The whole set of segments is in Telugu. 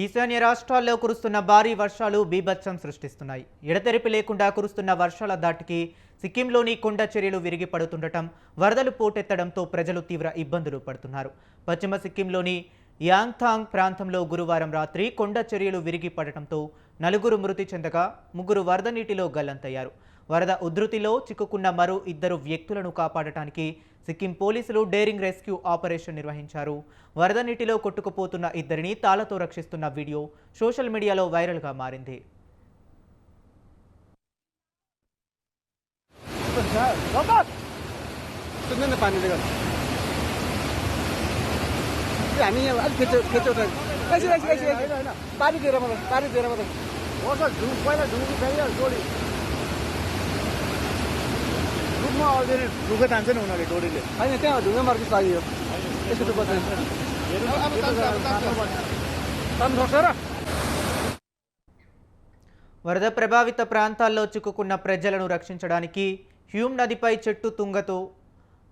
ఈశాన్య రాష్ట్రాల్లో కురుస్తున్న భారీ వర్షాలు బీభత్సం సృష్టిస్తున్నాయి. ఎడతెరిపి లేకుండా కురుస్తున్న వర్షాల దాటికి సిక్కింలోని కొండ చర్యలు విరిగి పడుతుండటం, వరదలు పోటెత్తడంతో ప్రజలు తీవ్ర ఇబ్బందులు పడుతున్నారు. పశ్చిమ సిక్కింలోని యాంగ్థాంగ్ ప్రాంతంలో గురువారం రాత్రి కొండ చర్యలు విరిగి పడటంతో 4 మృతి చెందగా 3 వరద నీటిలో గల్లంతయ్యారు. వరద ఉధృతిలో చిక్కుకున్న మరో 2 వ్యక్తులను కాపాడటానికి సిక్కిం పోలీసులు డేరింగ్ రెస్క్యూ ఆపరేషన్ నిర్వహించారు. వరద నీటిలో కొట్టుకుపోతున్న 2ని తాళ్లతో రక్షిస్తున్న వీడియో సోషల్ మీడియాలో వైరల్గా మారింది. వరద ప్రభావిత ప్రాంతాల్లో చిక్కుకున్న ప్రజలను రక్షించడానికి హ్యూమ్ నదిపై చెట్టు తుంగతో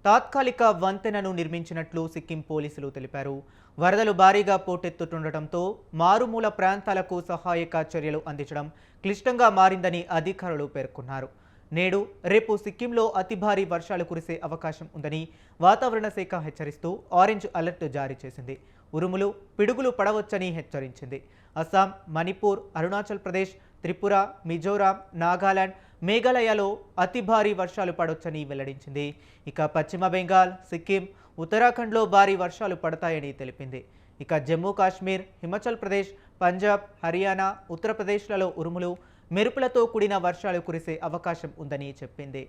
తాత్కాలిక వంతెనను నిర్మించినట్లు సిక్కిం పోలీసులు తెలిపారు. వరదలు భారీగా పోటెత్తుతుండటంతో మారుమూల ప్రాంతాలకు సహాయక చర్యలు అందించడం క్లిష్టంగా మారిందని అధికారులు పేర్కొన్నారు. నేడు రేపు సిక్కింలో అతి భారీ వర్షాలు కురిసే అవకాశం ఉందని వాతావరణ శాఖ హెచ్చరిస్తూ ఆరెంజ్ అలర్ట్ జారీ చేసింది. ఉరుములు, పిడుగులు పడవచ్చని హెచ్చరించింది. అస్సాం, మణిపూర్, అరుణాచల్ ప్రదేశ్, త్రిపుర, మిజోరాం, నాగాలాండ్, మేఘాలయలో అతి భారీ వర్షాలు పడొచ్చని వెల్లడించింది. ఇక పశ్చిమ బెంగాల్, సిక్కిం, ఉత్తరాఖండ్లో భారీ వర్షాలు పడతాయని తెలిపింది. ఇక జమ్మూ కాశ్మీర్, హిమాచల్ ప్రదేశ్, పంజాబ్, హర్యానా, ఉత్తరప్రదేశ్లలో ఉరుములు, మెరుపులతో కూడిన వర్షాలు కురిసే అవకాశం ఉందని చెప్పింది.